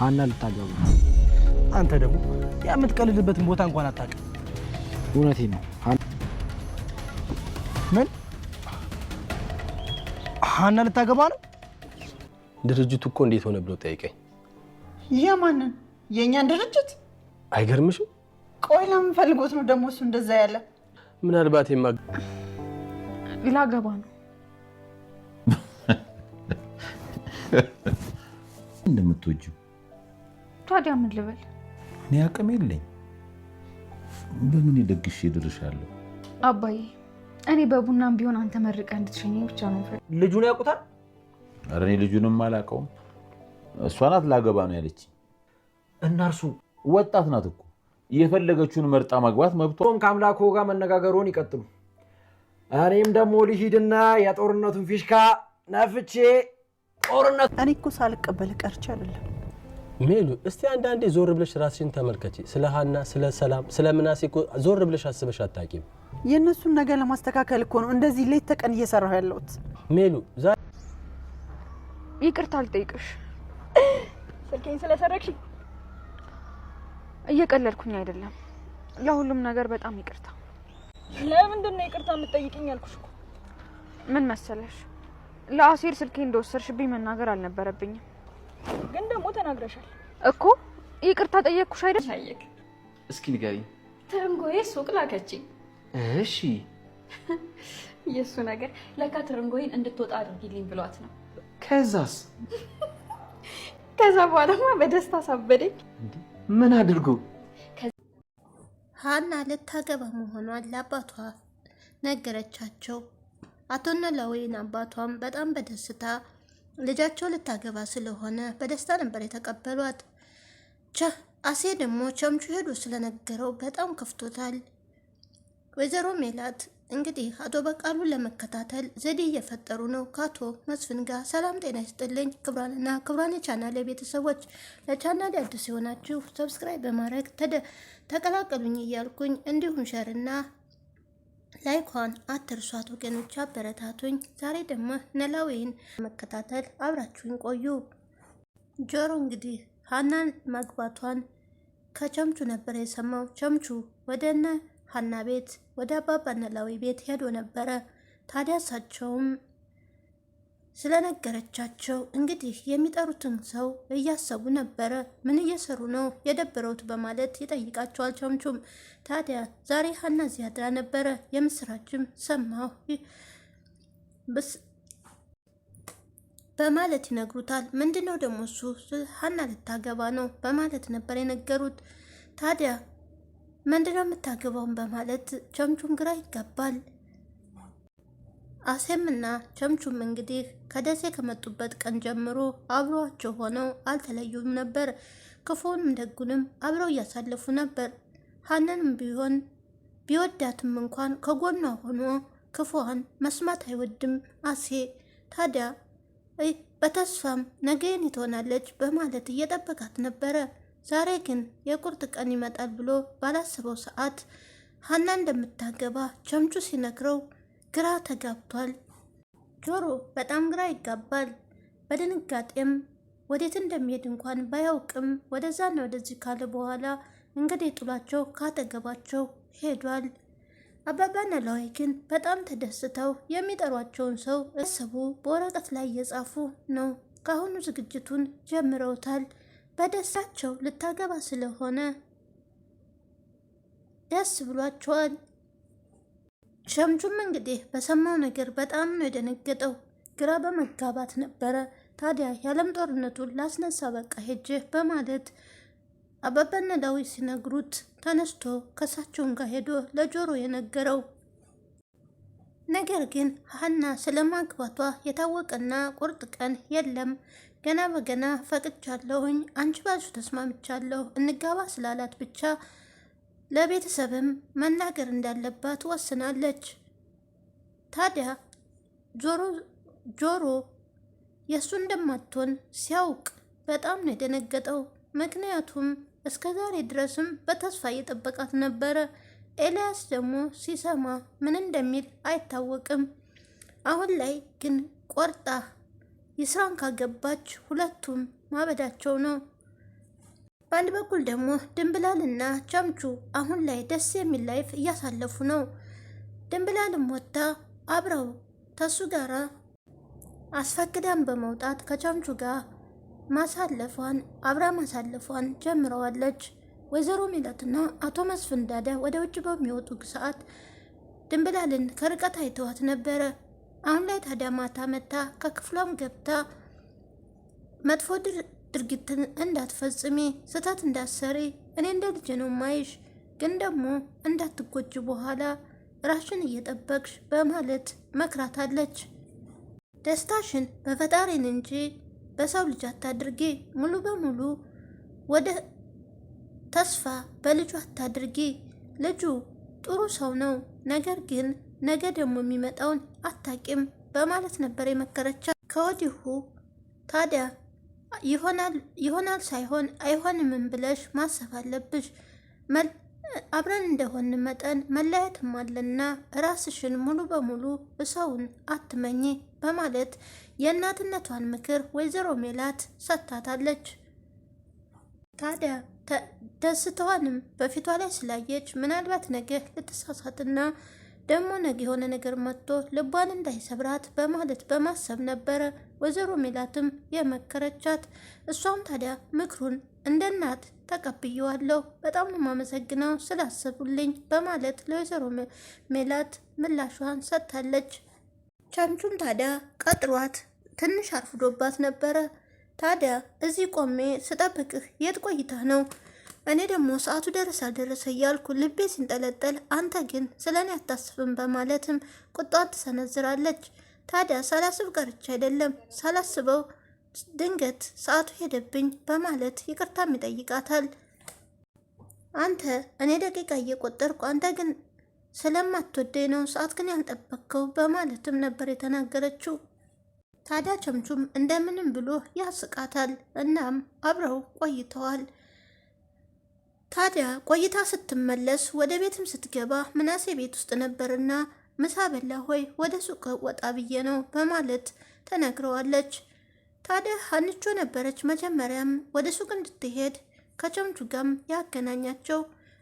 ሀና ልታገባ። አንተ ደግሞ የምትቀልድበትን ቦታ እንኳን አታውቅም። እውነቴን ነው። ምን ሀና ልታገባ ነው? ድርጅቱ እኮ እንዴት ሆነ ብሎ ጠይቀኝ። የማንን? የኛን ድርጅት? አይገርምሽም? ቆይ ለምን ፈልጎት ነው ደግሞ እሱ እንደዛ ያለ? ምናልባት ላገባ ነው። እንደምትወጂው ታዲያ ምን ልበል? እኔ አቅም የለኝ። በምን ደግሼ ድርሻለሁ? አባዬ እኔ በቡናም ቢሆን አንተ መርቀህ እንድትሸኘኝ ብቻ ነው ፈል። ልጁን ያውቁታል? ኧረ እኔ ልጁንም አላውቀውም። እሷ ናት ላገባ ነው ያለች። እና እርሱ ወጣት ናት እኮ የፈለገችውን መርጣ ማግባት መብቷም። ከአምላኩ ጋር መነጋገሩን ይቀጥሉ። እኔም ደግሞ ልሂድና የጦርነቱን ፊሽካ ነፍቼ ጦርነት። እኔ እኮ ሳልቀበል ቀርቼ አይደለም። ሜሉ እስቲ አንዳንዴ ዞር ብለሽ ራስሽን ተመልከቺ። ስለ ሀና፣ ስለ ሰላም፣ ስለ ምናሴ እኮ ዞር ብለሽ አስበሽ አታውቂም። የእነሱን ነገር ለማስተካከል እኮ ነው እንደዚህ ሌት ተቀን እየሰራሁ ያለሁት። ሜሉ ይቅርታ አልጠይቅሽ። ስልኬን ስለሰረቅሽ እየቀለድኩኝ አይደለም። ለሁሉም ነገር በጣም ይቅርታ። ለምንድን ነው ይቅርታ የምትጠይቅኝ? ያልኩሽ እኮ ምን መሰለሽ፣ ለአሴር ስልኬን እንደወሰድሽብኝ መናገር አልነበረብኝም። ግን ደግሞ ተናግረሻል እኮ። ይቅርታ ጠየቅኩሽ አይደል? ታየክ። እስኪ ንገሪኝ። ትርንጎዬ ሱቅ ላከችኝ። እሺ። የሱ ነገር ለካ ትርንጎዬን እንድትወጣ አድርጊልኝ ብሏት ነው። ከዛስ? ከዛ በኋላማ በደስታ ሳበደኝ። ምን አድርጎ? ሀና ልታገባ መሆኗን ለአባቷ ነገረቻቸው። አቶ ኖላዊን አባቷም በጣም በደስታ ልጃቸው ልታገባ ስለሆነ በደስታ ነበር የተቀበሏት። አሴ ደግሞ ቸምቹ ሄዶ ስለነገረው በጣም ከፍቶታል። ወይዘሮ ሜላት እንግዲህ አቶ በቃሉ ለመከታተል ዘዴ እየፈጠሩ ነው ከአቶ መስፍን ጋር። ሰላም ጤና ይስጥልኝ ክብራንና ክብራን የቻናሌ ቤተሰቦች፣ ለቻናሌ አዲስ የሆናችሁ ሰብስክራይብ በማድረግ ተቀላቀሉኝ እያልኩኝ እንዲሁም ሸርና ላይኳን አትርሷት ወገኖች፣ አበረታቱኝ። ዛሬ ደግሞ ኖላዊን መከታተል አብራችሁኝ ቆዩ። ጆሮ እንግዲህ ሀናን ማግባቷን ከቸምቹ ነበር የሰማው። ቸምቹ ወደነ ሀና ቤት ወደ አባባ ኖላዊ ቤት ሄዶ ነበረ። ታዲያ እሳቸውም ስለነገረቻቸው እንግዲህ የሚጠሩትን ሰው እያሰቡ ነበረ። ምን እየሰሩ ነው የደበረውት በማለት ይጠይቃቸዋል ቸምቹም። ታዲያ ዛሬ ሀና እዚህ አድራ ነበረ፣ የምስራችም ሰማሁ በማለት ይነግሩታል። ምንድነው ደግሞ እሱ? ሀና ልታገባ ነው በማለት ነበር የነገሩት። ታዲያ ምንድነው የምታገባውን በማለት ቸምቹም ግራ ይጋባል። አሴምና ቸምቹም እንግዲህ ከደሴ ከመጡበት ቀን ጀምሮ አብረዋቸው ሆነው አልተለዩም ነበር። ክፉንም ደጉንም አብረው እያሳለፉ ነበር። ሀናንም ቢሆን ቢወዳትም እንኳን ከጎኗ ሆኖ ክፉዋን መስማት አይወድም አሴ። ታዲያ በተስፋም ነገን ትሆናለች በማለት እየጠበቃት ነበረ። ዛሬ ግን የቁርጥ ቀን ይመጣል ብሎ ባላሰበው ሰዓት ሀና እንደምታገባ ቸምቹ ሲነግረው ግራ ተጋብቷል። ጆሮ በጣም ግራ ይጋባል። በድንጋጤም ወዴት እንደሚሄድ እንኳን ባያውቅም ወደዛና ወደዚህ ካለ በኋላ እንግዲህ ጥሏቸው ካጠገባቸው ሄዷል። አባባ ኖላዊ ግን በጣም ተደስተው የሚጠሯቸውን ሰው እሰቡ በወረቀት ላይ እየጻፉ ነው። ካሁኑ ዝግጅቱን ጀምረውታል። በደስታቸው ልታገባ ስለሆነ ደስ ብሏቸዋል። ቸምቹም እንግዲህ በሰማው ነገር በጣም ነው የደነገጠው። ግራ በመጋባት ነበረ። ታዲያ የዓለም ጦርነቱን ላስነሳ በቃ ሄጄ በማለት አባባ ኖላዊ ሲነግሩት ተነስቶ ከሳቸውን ጋር ሄዶ ለጆሮ የነገረው ነገር ግን ሀና ስለማግባቷ የታወቀና ቁርጥ ቀን የለም። ገና በገና ፈቅጃለሁኝ፣ አንቺ ባልሹ ተስማምቻለሁ፣ እንጋባ ስላላት ብቻ ለቤተሰብም መናገር እንዳለባት ወስናለች። ታዲያ ጆሮ የእሱ እንደማትሆን ሲያውቅ በጣም ነው የደነገጠው። ምክንያቱም እስከ ዛሬ ድረስም በተስፋ እየጠበቃት ነበረ። ኤልያስ ደግሞ ሲሰማ ምን እንደሚል አይታወቅም። አሁን ላይ ግን ቆርጣ ይስራን ካገባች ሁለቱም ማበዳቸው ነው። በአንድ በኩል ደግሞ ድንብላልና ቸምቹ አሁን ላይ ደስ የሚል ላይፍ እያሳለፉ ነው። ድንብላልም ወጥታ አብረው ተሱ ጋራ አስፈቅዳን በመውጣት ከቸምቹ ጋር አብራ ማሳለፏን ጀምረዋለች። ወይዘሮ ሜላትና አቶ መስፍን ዳዳ ወደ ውጭ በሚወጡ ሰዓት ድንብላልን ከርቀት አይተዋት ነበረ። አሁን ላይ ታዲያ ማታ መታ ከክፍሏም ገብታ መጥፎ ድርጊትን እንዳትፈጽሚ፣ ስህተት እንዳትሰሪ፣ እኔ እንደ ልጅ ነው ማይሽ፣ ግን ደግሞ እንዳትጎጅ በኋላ ራሽን እየጠበቅሽ በማለት መክራታለች። ደስታሽን በፈጣሪን እንጂ በሰው ልጅ አታድርጊ፣ ሙሉ በሙሉ ወደ ተስፋ በልጁ አታድርጊ። ልጁ ጥሩ ሰው ነው፣ ነገር ግን ነገ ደግሞ የሚመጣውን አታቂም በማለት ነበር የመከረቻት። ከወዲሁ ታዲያ ይሆናል ሳይሆን አይሆንምን ብለሽ ማሰብ አለብሽ። አብረን እንደሆን መጠን መለያየትም አለና ራስሽን ሙሉ በሙሉ ሰውን አትመኝ በማለት የእናትነቷን ምክር ወይዘሮ ሜላት ሰጥታታለች። ታዲያ ደስታዋንም በፊቷ ላይ ስላየች ምናልባት ነገ ልትሳሳትና ደግሞ ነገ የሆነ ነገር መጥቶ ልቧን እንዳይሰብራት በማለት በማሰብ ነበረ ወይዘሮ ሜላትም የመከረቻት። እሷም ታዲያ ምክሩን እንደ እናት ተቀብየዋለሁ፣ በጣም ነው የማመሰግነው ስላሰቡልኝ በማለት ለወይዘሮ ሜላት ምላሿን ሰጥታለች። ቸምቹም ታዲያ ቀጥሯት ትንሽ አርፍዶባት ነበረ። ታዲያ እዚህ ቆሜ ስጠብቅህ የት ቆይተህ ነው? እኔ ደግሞ ሰዓቱ ደረሰ እያልኩ ልቤ ሲንጠለጠል፣ አንተ ግን ስለ እኔ አታስብም በማለትም ቁጣዋን ትሰነዝራለች። ታዲያ ሳላስብ ቀርቼ አይደለም፣ ሳላስበው ድንገት ሰዓቱ ሄደብኝ በማለት ይቅርታም ይጠይቃታል። አንተ እኔ ደቂቃ እየቆጠርኩ አንተ ግን ስለማትወደኝ ነው ሰዓት ግን ያልጠበቅከው በማለትም ነበር የተናገረችው። ታዲያ ቸምቹም እንደምንም ብሎ ያስቃታል። እናም አብረው ቆይተዋል። ታዲያ ቆይታ ስትመለስ ወደ ቤትም ስትገባ ምናሴ ቤት ውስጥ ነበርና ምሳ በላ ሆይ ወደ ሱቅ ወጣ ብዬ ነው በማለት ተነግረዋለች። ታዲያ ሀንቾ ነበረች መጀመሪያም ወደ ሱቅ እንድትሄድ ከቸምቹ ጋም ያገናኛቸው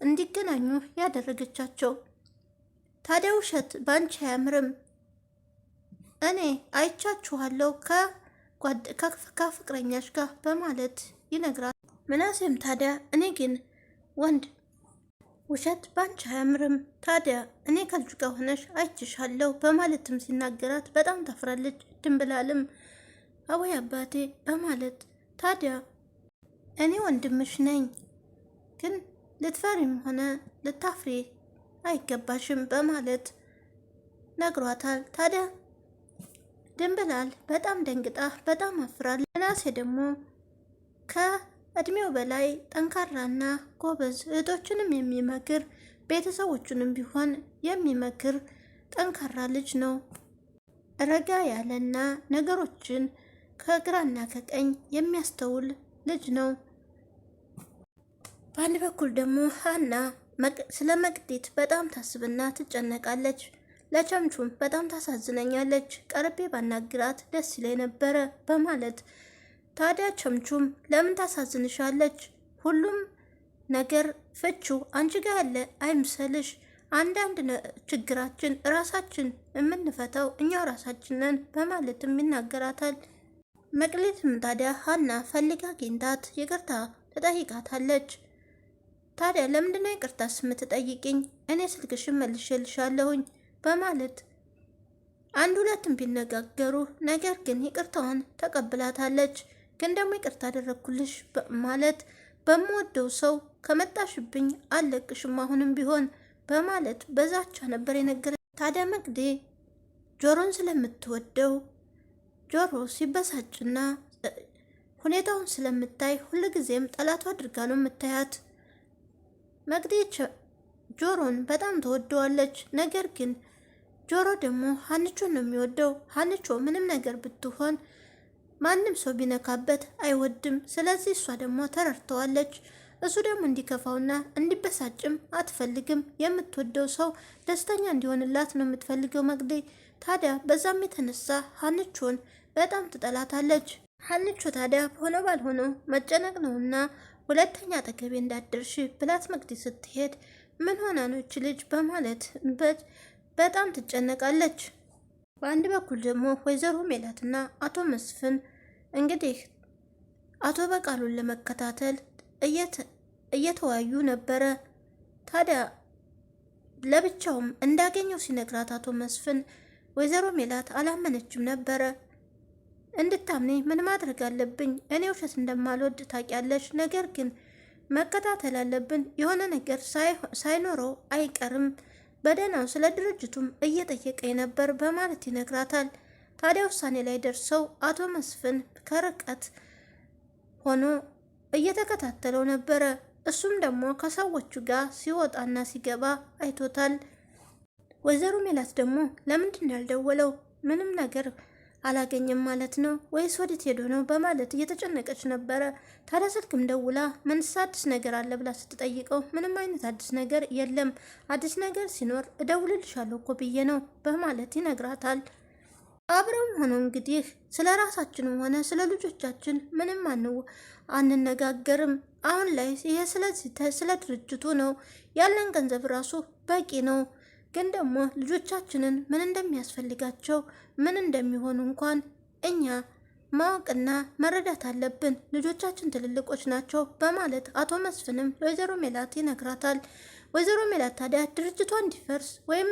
እንዲገናኙ ያደረገቻቸው። ታዲያ ውሸት ባንቺ አያምርም፣ እኔ አይቻችኋለሁ ከፍቅረኛሽ ጋር በማለት ይነግራል። ምናሴም ታዲያ እኔ ግን ወንድ ውሸት ባንቺ አያምርም፣ ታዲያ እኔ ከልጁ ጋር ሆነሽ አይችሻለሁ በማለትም ሲናገራት በጣም ታፍራለች። ድንብላልም አወይ አባቴ በማለት ታዲያ እኔ ወንድምሽ ነኝ፣ ግን ልትፈሪም ሆነ ልታፍሪ አይገባሽም በማለት ነግሯታል። ታዲያ ድንብላል በጣም ደንግጣ በጣም አፍራል። ምናሴ ደግሞ ከእድሜው በላይ ጠንካራና ጎበዝ እህቶችንም የሚመክር ቤተሰቦቹንም ቢሆን የሚመክር ጠንካራ ልጅ ነው። ረጋ ያለና ነገሮችን ከግራና ከቀኝ የሚያስተውል ልጅ ነው። በአንድ በኩል ደግሞ ሀና ስለ መቅዲት በጣም ታስብና ትጨነቃለች። ለቸምቹም በጣም ታሳዝነኛለች፣ ቀርቤ ባናግራት ደስ ይለኝ ነበረ በማለት ታዲያ ቸምቹም ለምን ታሳዝንሻለች? ሁሉም ነገር ፍቹ አንቺ ጋር ያለ አይምሰልሽ። አንዳንድ ችግራችን ራሳችን የምንፈታው እኛው ራሳችን ነን በማለትም ይናገራታል። መቅሌትም ታዲያ ሀና ፈልጋ አግኝታት ይቅርታ ትጠይቃታለች። ታዲያ ለምንድነው ይቅርታስ የምትጠይቅኝ? እኔ ስልክሽን መልሼልሻለሁኝ በማለት አንድ ሁለትም ቢነጋገሩ ነገር ግን ይቅርታዋን ተቀብላታለች። ግን ደግሞ ይቅርታ አደረግኩልሽ ማለት በምወደው ሰው ከመጣሽብኝ አለቅሽም አሁንም ቢሆን በማለት በዛቻ ነበር የነገረ። ታዲያ መቅዴ ጆሮን ስለምትወደው ጆሮ ሲበሳጭና ሁኔታውን ስለምታይ ሁልጊዜም ጠላቷ አድርጋ ነው የምታያት። መቅዴ ጆሮን በጣም ተወደዋለች። ነገር ግን ጆሮ ደግሞ ሀንቾን ነው የሚወደው። ሀንቾ ምንም ነገር ብትሆን ማንም ሰው ቢነካበት አይወድም። ስለዚህ እሷ ደግሞ ተረድተዋለች። እሱ ደግሞ እንዲከፋውና እንዲበሳጭም አትፈልግም። የምትወደው ሰው ደስተኛ እንዲሆንላት ነው የምትፈልገው መቅዴ። ታዲያ በዛም የተነሳ ሀንቾን በጣም ትጠላታለች። ሀንቾ ታዲያ ሆነ ባልሆነው መጨነቅ ነውና ሁለተኛ አጠገቤ እንዳትደርሺ ብላት መቅዲ ስትሄድ ምን ሆና ነው እች ልጅ በማለት በጣም ትጨነቃለች። በአንድ በኩል ደግሞ ወይዘሮ ሜላትና አቶ መስፍን እንግዲህ አቶ በቃሉን ለመከታተል እየተወያዩ ነበረ። ታዲያ ለብቻውም እንዳገኘው ሲነግራት አቶ መስፍን ወይዘሮ ሜላት አላመነችም ነበረ። እንድታምኔ ምን ማድረግ አለብኝ? እኔ ውሸት እንደማልወድ ታውቂያለሽ። ነገር ግን መከታተል አለብን። የሆነ ነገር ሳይኖረው አይቀርም። በደህናው ስለ ድርጅቱም እየጠየቀኝ ነበር በማለት ይነግራታል። ታዲያ ውሳኔ ላይ ደርሰው አቶ መስፍን ከርቀት ሆኖ እየተከታተለው ነበረ። እሱም ደግሞ ከሰዎቹ ጋር ሲወጣና ሲገባ አይቶታል። ወይዘሮ ሜላት ደግሞ ለምንድን ነው ያልደወለው? ምንም ነገር አላገኘም ማለት ነው ወይስ ወዴት ሄዶ ነው በማለት እየተጨነቀች ነበረ። ታዲያ ስልክም ደውላ ምንስ አዲስ ነገር አለ ብላ ስትጠይቀው ምንም አይነት አዲስ ነገር የለም፣ አዲስ ነገር ሲኖር እደውልልሻለሁ እኮ ብዬ ነው በማለት ይነግራታል። አብረውም ሆኖ እንግዲህ ስለ ራሳችንም ሆነ ስለ ልጆቻችን ምንም አንነጋገርም። አሁን ላይ ይሄ ስለ ድርጅቱ ነው ያለን ገንዘብ ራሱ በቂ ነው። ግን ደግሞ ልጆቻችንን ምን እንደሚያስፈልጋቸው ምን እንደሚሆኑ እንኳን እኛ ማወቅና መረዳት አለብን። ልጆቻችን ትልልቆች ናቸው በማለት አቶ መስፍንም ለወይዘሮ ሜላት ይነግራታል። ወይዘሮ ሜላት ታዲያ ድርጅቷ እንዲፈርስ ወይም